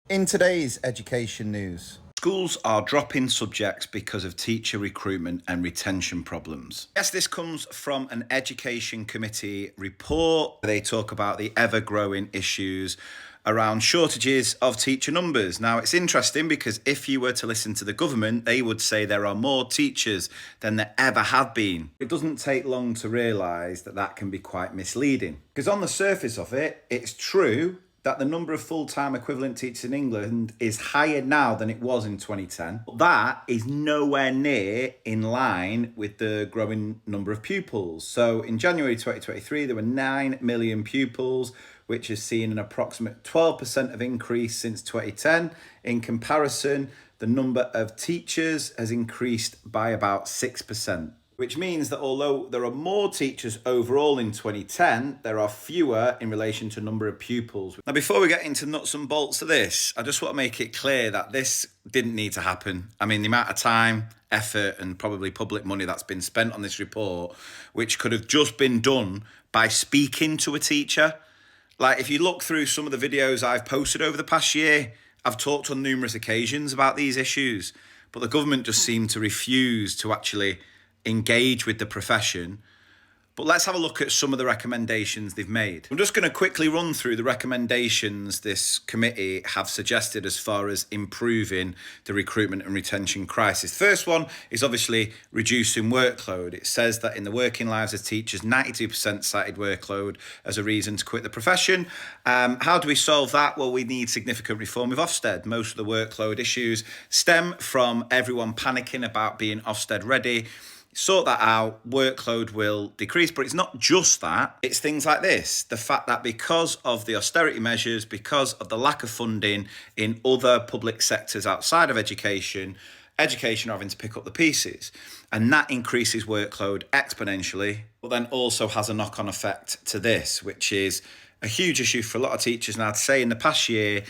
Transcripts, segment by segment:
In today's education news, schools are dropping subjects because of teacher recruitment and retention problems. Yes, this comes from an education committee report. They talk about the ever-growing issues around shortages of teacher numbers. Now, it's interesting because if you were to listen to the government, they would say there are more teachers than there ever have been. It doesn't take long to realise that that can be quite misleading. Because on the surface of it, it's true that the number of full-time equivalent teachers in England is higher now than it was in 2010. But that is nowhere near in line with the growing number of pupils. So in January 2023, there were 9 million pupils, which has seen an approximate 12% of increase since 2010. In comparison, the number of teachers has increased by about 6%. Which means that although there are more teachers overall in 2010, there are fewer in relation to number of pupils. Now, before we get into nuts and bolts of this, I just want to make it clear that this didn't need to happen. I mean, the amount of time, effort, and probably public money that's been spent on this report, which could have just been done by speaking to a teacher. Like, if you look through some of the videos I've posted over the past year, I've talked on numerous occasions about these issues, but the government just seemed to refuse to actually engage with the profession. But let's have a look at some of the recommendations they've made. I'm just going to quickly run through the recommendations this committee have suggested as far as improving the recruitment and retention crisis. First one is obviously reducing workload. It says that in the working lives of teachers, 92% cited workload as a reason to quit the profession. How do we solve that? Well, we need significant reform with Ofsted. Most of the workload issues stem from everyone panicking about being Ofsted ready. Sort that out, workload will decrease. But it's not just that. It's things like this. The fact that because of the austerity measures, because of the lack of funding in other public sectors outside of education are having to pick up the pieces. And that increases workload exponentially, but then also has a knock-on effect to this, which is a huge issue for a lot of teachers. And I'd say in the past year,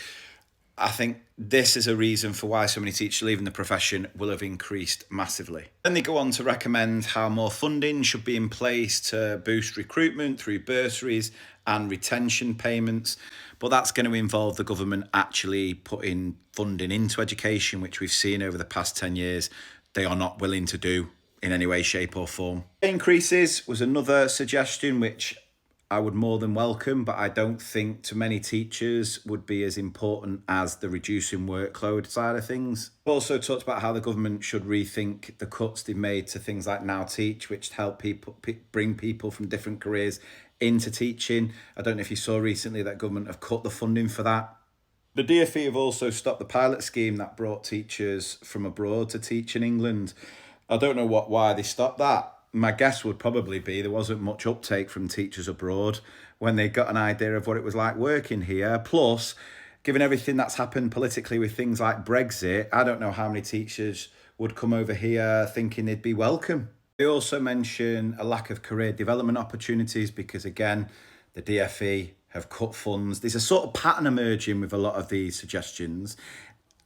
I think this is a reason for why so many teachers leaving the profession will have increased massively. Then they go on to recommend how more funding should be in place to boost recruitment through bursaries and retention payments. But that's going to involve the government actually putting funding into education, which we've seen over the past 10 years they are not willing to do in any way, shape or form. Increases was another suggestion which I would more than welcome, but I don't think to many teachers would be as important as the reducing workload side of things. Also talked about how the government should rethink the cuts they've made to things like Now Teach, which help people bring people from different careers into teaching. I don't know if you saw recently that government have cut the funding for that. The DfE have also stopped the pilot scheme that brought teachers from abroad to teach in England. I don't know why they stopped that. My guess would probably be there wasn't much uptake from teachers abroad when they got an idea of what it was like working here. Plus, given everything that's happened politically with things like Brexit, I don't know how many teachers would come over here thinking they'd be welcome. They also mention a lack of career development opportunities because, again, the DfE have cut funds. There's a sort of pattern emerging with a lot of these suggestions.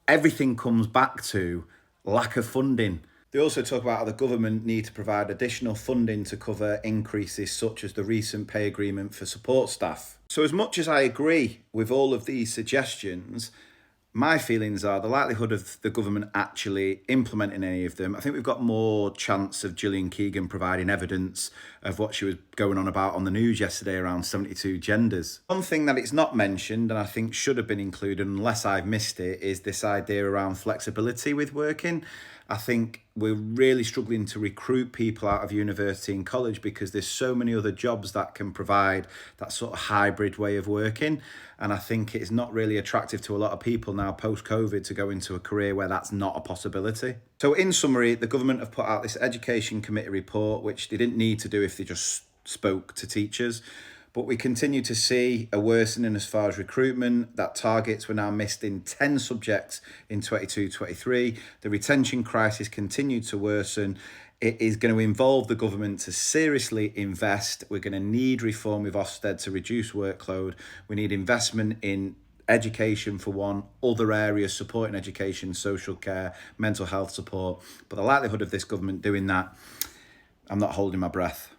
Everything comes back to lack of funding. They also talk about how the government need to provide additional funding to cover increases such as the recent pay agreement for support staff. So as much as I agree with all of these suggestions, my feelings are the likelihood of the government actually implementing any of them. I think we've got more chance of Gillian Keegan providing evidence of what she was going on about on the news yesterday around 72 genders. One thing that it's not mentioned and I think should have been included unless I've missed it is this idea around flexibility with working. I think we're really struggling to recruit people out of university and college because there's so many other jobs that can provide that sort of hybrid way of working. And I think it's not really attractive to a lot of people now post-COVID to go into a career where that's not a possibility. So in summary, the government have put out this education committee report, which they didn't need to do if they just spoke to teachers. But we continue to see a worsening as far as recruitment, that targets were now missed in 10 subjects in 22-23. The retention crisis continued to worsen. It is going to involve the government to seriously invest. We're going to need reform with Ofsted to reduce workload. We need investment in education for one, other areas supporting education, social care, mental health support. But the likelihood of this government doing that, I'm not holding my breath.